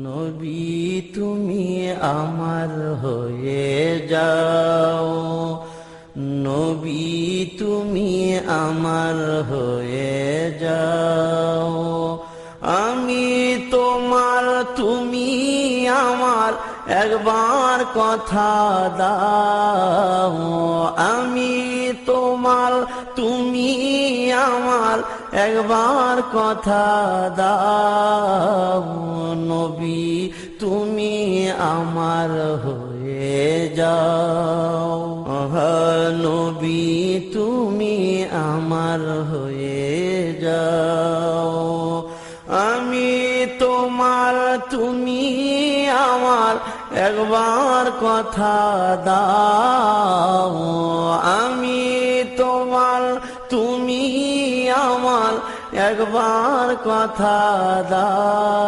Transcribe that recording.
নবী তুমি আমার হয়ে যাও, নবী তুমি আমার হয়ে যাও। আমি তোমার তুমি আমার একবার কথা দাও, আমি তোমার তুমি আমার একবার কথা দাও। নবী তুমি আমার হয়ে যাও, নবী তুমি আমার হয়ে যাও। আমি তোমার তুমি আমার একবার কথা দাও, আমি তোমার তুমি আমার একবার কথা দাও।